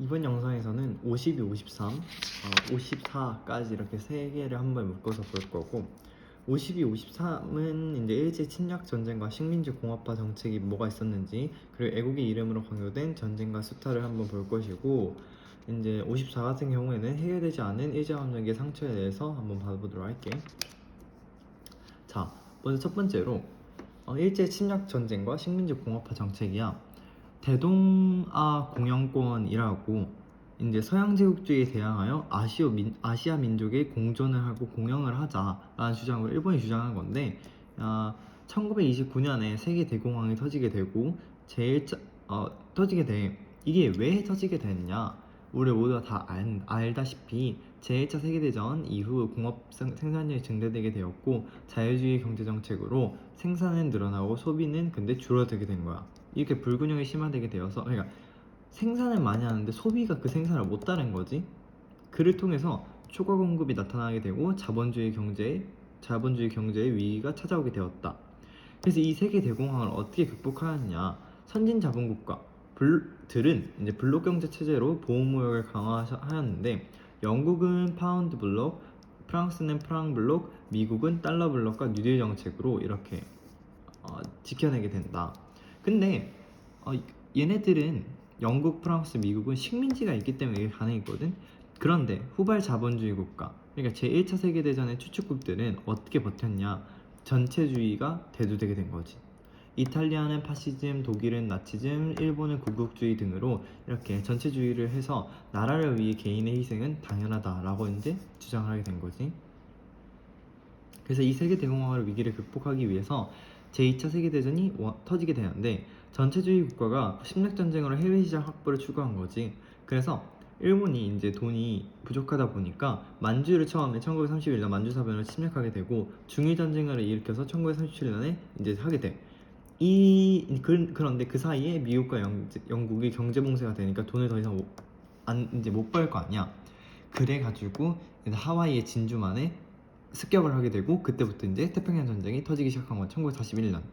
이번 영상에서는 52, 53, 54까지 이렇게 세 개를 한번 묶어서 볼 거고 52, 53은 이제 일제 침략 전쟁과 식민지 공업화 정책이 뭐가 있었는지 그리고 애국의 이름으로 강요된 전쟁과 수탈을 한번 볼 것이고 이제 54 같은 경우에는 해결되지 않은 일제강점기의 상처에 대해서 한번 봐보도록 할게. 자, 먼저 첫 번째로 일제 침략 전쟁과 식민지 공업화 정책이야. 대동아 공영권이라고 이제 서양 제국주의에 대항하여 아시아 민족의 공존을 하고 공영을 하자라는 주장으로 일본이 주장한 건데 1929년에 세계 대공황이 터지게 되고 터지게 돼. 이게 왜 터지게 됐냐? 우리 모두가 다 알다시피 제1차 세계대전 이후 공업 생산량이 증대되게 되었고 자유주의 경제정책으로 생산은 늘어나고 소비는 근데 줄어들게 된 거야. 이렇게 불균형이 심화되게 되어서 그러니까 생산을 많이 하는데 소비가 그 생산을 못 따른 거지. 그를 통해서 초과 공급이 나타나게 되고 자본주의 경제의 위기가 찾아오게 되었다. 그래서 이 세계 대공황을 어떻게 극복하였냐? 선진 자본국가들은 이제 블록 경제 체제로 보호무역을 강화하였는데 영국은 파운드 블록, 프랑스는 프랑 블록, 미국은 달러 블록과 뉴딜 정책으로 이렇게 지켜내게 된다. 근데 얘네들은 영국, 프랑스, 미국은 식민지가 있기 때문에 이게 가능했거든. 그런데 후발 자본주의 국가, 그러니까 제1차 세계대전의 추축국들은 어떻게 버텼냐? 전체주의가 대두되게 된 거지. 이탈리아는 파시즘, 독일은 나치즘, 일본은 구국주의 등으로 이렇게 전체주의를 해서 나라를 위해 개인의 희생은 당연하다라고 이제 주장을 하게 된 거지. 그래서 이 세계 대공황의 위기를 극복하기 위해서 제2차 세계대전이 터지게 되는데 전체주의 국가가 침략전쟁으로 해외 시장 확보를 추구한 거지. 그래서 일본이 이제 돈이 부족하다 보니까 만주를 처음에 1931년 만주사변을 침략하게 되고 중일전쟁을 일으켜서 1937년에 이제 하게 돼. 그런데 그 사이에 미국과 영국이 경제봉쇄가 되니까 돈을 더 이상 이제 못 벌 거 아니야. 그래가지고 하와이의 진주만에 습격을 하게 되고 그때부터 이제 태평양 전쟁이 터지기 시작한 건 1941년.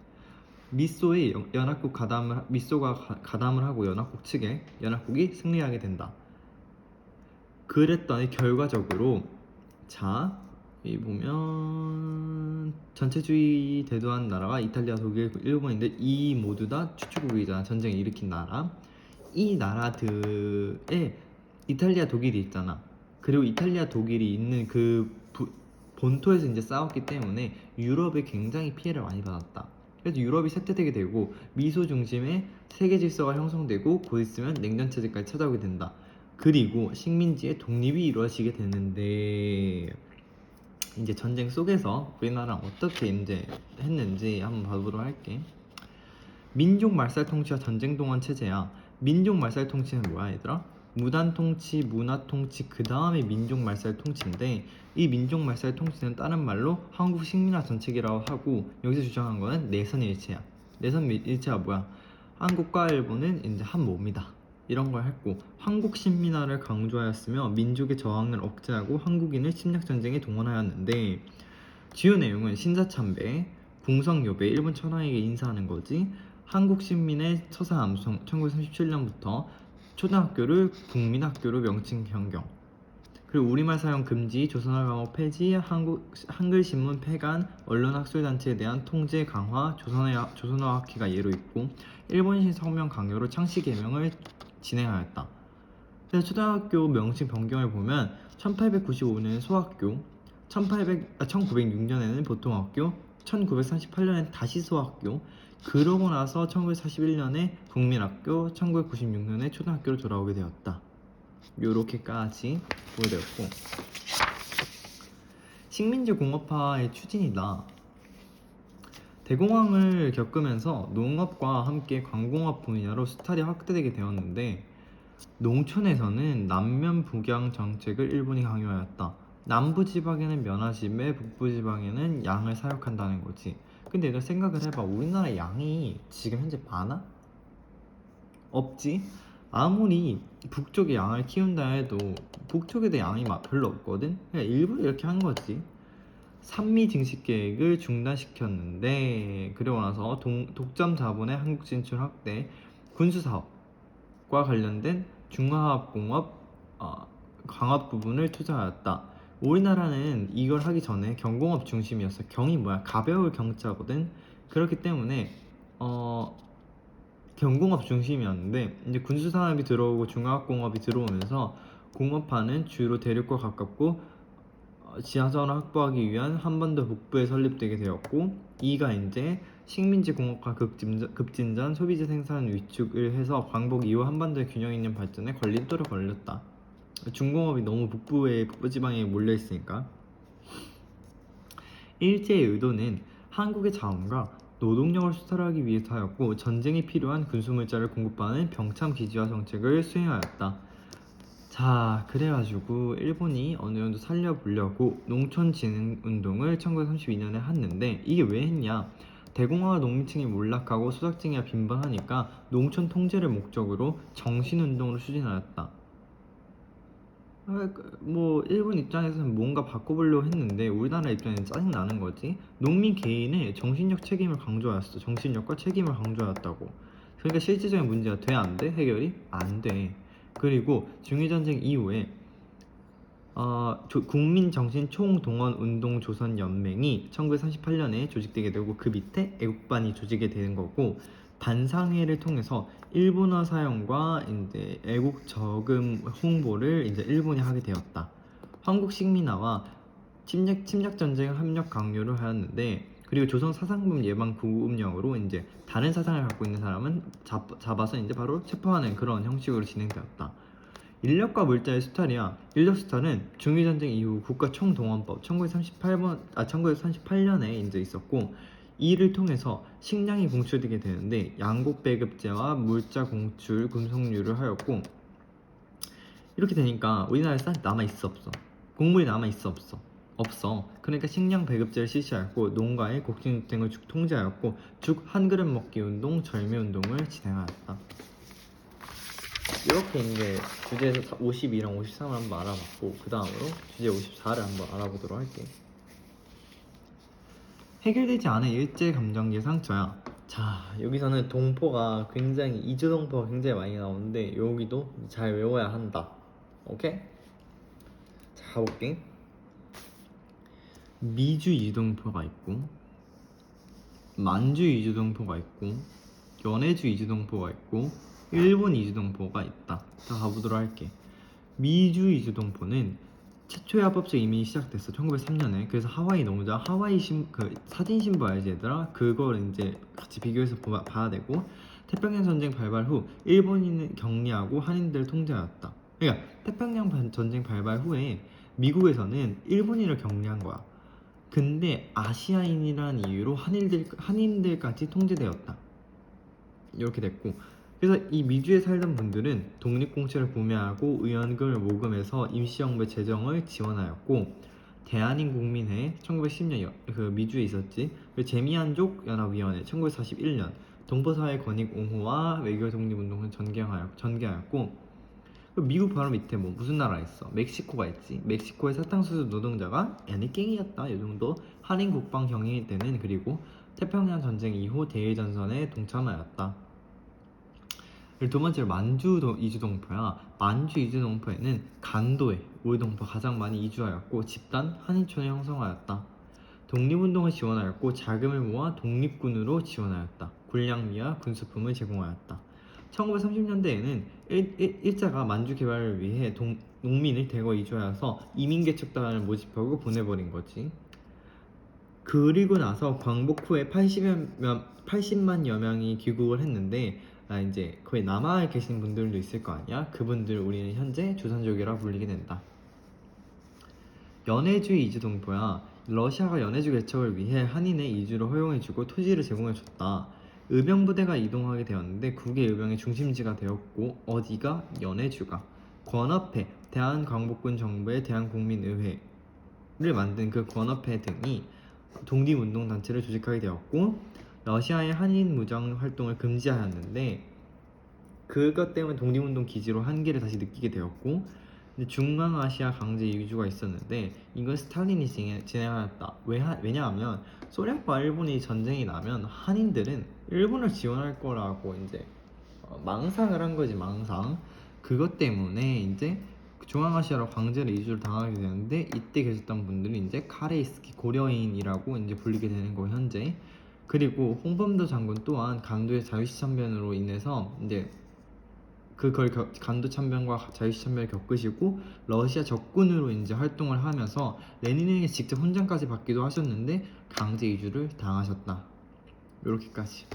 미소가 가담을 하고 연합국 측에 연합국이 승리하게 된다. 그랬더니 결과적으로 자, 이 보면 전체주의 대두한 나라가 이탈리아, 독일, 일본인데 이 모두 다 추축국이잖아. 전쟁을 일으킨 나라. 이 나라들에 이탈리아, 독일이 있잖아. 그리고 이탈리아, 독일이 있는 그 본토에서 이제 싸웠기 때문에 유럽에 굉장히 피해를 많이 받았다. 그래서 유럽이 쇠퇴되게 되고 미소 중심의 세계 질서가 형성되고 곧 있으면 냉전 체제까지 찾아오게 된다. 그리고 식민지의 독립이 이루어지게 되는데 이제 전쟁 속에서 우리나라는 어떻게 이제 했는지 한번 봐보도록 할게. 민족 말살 통치와 전쟁 동안 체제야. 민족 말살 통치는 뭐야 얘들아? 무단 통치, 문화 통치, 그 다음에 민족 말살 통치인데 이 민족 말살 통치는 다른 말로 한국 식민화 정책이라고 하고 여기서 주장한 거는 내선 일체야. 내선 일체가 뭐야? 한국과 일본은 이제 한 몸이다. 이런 걸 했고 한국 식민화를 강조하였으며 민족의 저항을 억제하고 한국인을 침략 전쟁에 동원하였는데 주요 내용은 신사참배, 궁성요배, 일본 천황에게 인사하는 거지. 한국 식민의 처사 암송 1937년부터 초등학교를 국민학교로 명칭 변경, 그리고 우리말 사용 금지, 조선어 과목 폐지, 한글 신문 폐간, 언론 학술 단체에 대한 통제 강화, 조선어 학회가 예로 있고 일본신 성명 강요로 창씨 개명을 진행하였다. 그래서 초등학교 명칭 변경을 보면 1895년에 소학교, 1906년에는 보통학교, 1938년엔 다시 소학교, 그러고 나서 1941년에 국민학교, 1996년에 초등학교로 돌아오게 되었다. 요렇게까지 보여드렸고 식민지 공업화의 추진이다. 대공황을 겪으면서 농업과 함께 광공업 분야로 수탈이 확대되게 되었는데 농촌에서는 남면 북양 정책을 일본이 강요하였다. 남부지방에는 면화심에 북부지방에는 양을 사육한다는 거지. 근데 얘들 생각을 해봐. 우리나라 양이 지금 현재 많아? 없지? 아무리 북쪽에 양을 키운다 해도 북쪽에도 양이 별로 없거든? 그냥 일부러 이렇게 한 거지. 산미 증식 계획을 중단시켰는데 그러고 나서 독점 자본의 한국 진출 확대, 군수 사업과 관련된 중화학공업 광업 부분을 투자하였다. 우리나라는 이걸 하기 전에 경공업 중심이었어. 경이 뭐야? 가벼울 경자거든. 그렇기 때문에 경공업 중심이었는데 이제 군수산업이 들어오고 중화학공업이 들어오면서 공업화는 주로 대륙과 가깝고 지하자원을 확보하기 위한 한반도 북부에 설립되게 되었고, 이가 이제 식민지 공업화 급진전, 소비재 생산 위축을 해서 광복 이후 한반도의 균형 있는 발전에 걸림돌을 걸렸다. 중공업이 너무 북부 지방에 몰려 있으니까. 일제의 의도는 한국의 자원과 노동력을 수탈하기 위해서였고, 전쟁에 필요한 군수물자를 공급하는 병참 기지화 정책을 수행하였다. 자, 그래가지고 일본이 어느 정도 살려보려고 농촌진흥운동을 1932년에 했는데, 이게 왜 했냐? 대공화와 농민층이 몰락하고 소작쟁이가 빈번하니까 농촌 통제를 목적으로 정신운동을 추진하였다. 뭐 일본 입장에서는 뭔가 바꿔보려고 했는데 우리나라 입장에는 짜증나는 거지. 농민 개인의 정신력 책임을 강조하였어. 정신력과 책임을 강조하였다고. 그러니까 실질적인 문제가 돼? 안 돼? 해결이? 안 돼. 그리고 중일전쟁 이후에 국민정신총동원운동조선연맹이 1938년에 조직되게 되고, 그 밑에 애국반이 조직이 되는 거고, 반상회를 통해서 일본어 사용과 이제 애국 저금 홍보를 이제 일본이 하게 되었다. 한국 식민화와 침략 전쟁 협력 강요를 하였는데, 그리고 조선 사상범 예방 구급령으로 이제 다른 사상을 갖고 있는 사람은 잡아서 이제 바로 체포하는 그런 형식으로 진행되었다. 인력과 물자의 수탈이야. 인력 수탈은 중일전쟁 이후 국가총동원법 1938년에 이제 있었고, 이를 통해서 식량이 공출되게 되는데 양곡배급제와 물자 공출 금속류를 하였고, 이렇게 되니까 우리나라에 쌀이 남아있어 없어? 곡물이 남아있어 없어? 없어. 그러니까 식량 배급제를 실시하였고, 농가의 곡식등을 통제하였고, 죽 한 그릇 먹기 운동, 절매 운동을 진행하였다. 이렇게 이제 주제에서 52랑 53을 한번 알아봤고, 그 다음으로 주제 54를 한번 알아보도록 할게. 해결되지 않은 일제감정기의 상처야. 자, 여기서는 동포가 굉장히 이주동포가 굉장히 많이 나오는데 여기도 잘 외워야 한다. 오케이? 자, 가볼게. 미주 이주동포가 있고, 만주 이주동포가 있고, 연해주 이주동포가 있고, 일본 이주동포가 있다. 자, 가보도록 할게. 미주 이주동포는 최초의 합법적 이민이 시작됐어. 1903년에. 그래서 하와이 농장, 그 사진 신부 알지 얘들아? 그걸 이제 같이 비교해서 봐야 되고, 태평양 전쟁 발발 후 일본인을 격리하고 한인들을 통제하였다. 그러니까 태평양 전쟁 발발 후에 미국에서는 일본인을 격리한 거야. 근데 아시아인이라는 이유로 한인들까지 통제되었다. 이렇게 됐고, 그래서 이 미주에 살던 분들은 독립공채를 구매하고 의원금을 모금해서 임시정부의 재정을 지원하였고, 대한인국민회 1910년 그 미주에 있었지. 그리고 재미한족 연합위원회 1941년 동포사회 권익 옹호와 외교 독립운동을 전개하였고, 미국 바로 밑에 뭐 무슨 나라 있어? 멕시코가 있지. 멕시코의 사탕수수 노동자가 애니깽이었다. 이 정도 한인 국방 경영이 되는. 그리고 태평양 전쟁 이후 대일전선에 동참하였다. 두 번째로 만주 이주동포야. 만주 이주동포에는 간도에 우리 동포 가장 많이 이주하였고, 집단 한인촌을 형성하였다. 독립운동을 지원하였고, 자금을 모아 독립군으로 지원하였다. 군량미와 군수품을 제공하였다. 1930년대에는 일자가 만주 개발을 위해 농민을 대거 이주하여서 이민개척단을 모집하고 보내버린 거지. 그리고 나서 광복 후에 80만여 명이 귀국을 했는데, 이제 거의 남아에 계신 분들도 있을 거 아니야? 그분들 우리는 현재 조선족이라 불리게 된다. 연해주의 이주동포야. 러시아가 연해주 개척을 위해 한인의 이주를 허용해주고 토지를 제공해줬다. 의병부대가 이동하게 되었는데 국외 의병의 중심지가 되었고, 어디가? 연해주가. 권업회, 대한광복군 정부의 대한국민의회를 만든 그 권업회 등이 독립운동단체를 조직하게 되었고, 러시아의 한인 무장 활동을 금지하였는데, 그것 때문에 독립운동 기지로 한계를 다시 느끼게 되었고, 중앙아시아 강제 이주가 있었는데 이걸 스탈린이 진행하였다. 왜냐하면 소련과 일본이 전쟁이 나면 한인들은 일본을 지원할 거라고 이제 망상을 한 거지, 망상. 그것 때문에 이제 중앙아시아로 강제로 이주를 당하게 되는데 이때 계셨던 분들이 이제 카레이스키 고려인이라고 이제 불리게 되는 거 현재. 그리고 홍범도 장군 또한 강도의 자유시 참변으로 인해서 이제 그걸 간도 참변과 자유시 참변을 겪으시고 러시아 적군으로 이제 활동을 하면서 레닌에게 직접 훈장까지 받기도 하셨는데 강제 이주를 당하셨다. 이렇게까지.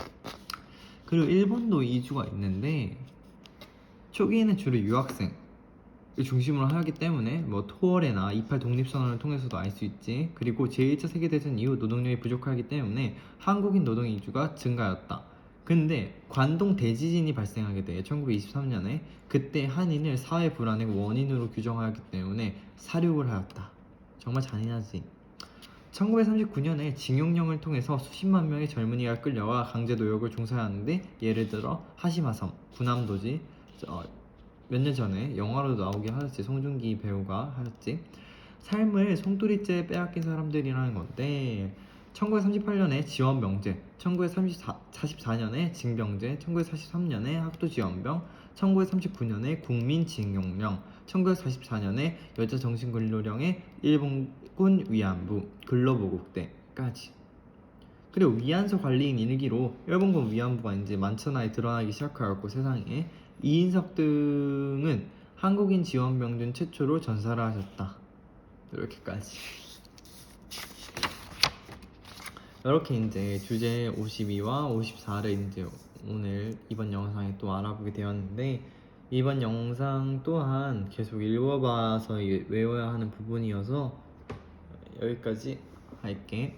그리고 일본도 이주가 있는데 초기에는 주로 유학생을 중심으로 하기 때문에 뭐 토월에나 28 독립선언을 통해서도 알 수 있지. 그리고 제1차 세계대전 이후 노동력이 부족하기 때문에 한국인 노동 이주가 증가하였다. 근데 관동 대지진이 발생하게 돼 1923년에 그때 한인을 사회 불안의 원인으로 규정하였기 때문에 사륙을 하였다. 정말 잔인하지. 1939년에 징용령을 통해서 수십만 명의 젊은이가 끌려와 강제 노역을 종사하는데 예를 들어 하시마섬, 구남도지, 몇 년 전에 영화로도 나오게 하였지. 송중기 배우가 하였지. 삶을 송두리째 빼앗긴 사람들이라는 건데 1938년에 지원병제, 1944년에 징병제, 1943년에 학도지원병, 1939년에 국민징용령, 1944년에 여자정신근로령에 일본군 위안부, 근로보국대까지. 그리고 위안소 관리인 일기로 일본군 위안부가 이제 만천하에 드러나기 시작하였고 세상에 이인석 등은 한국인 지원병 중 최초로 전사를 하셨다. 이렇게까지. 이렇게 이제 주제 52와 54를 이제 오늘 이번 영상에 또 알아보게 되었는데 이번 영상 또한 계속 읽어봐서 외워야 하는 부분이어서 여기까지 할게.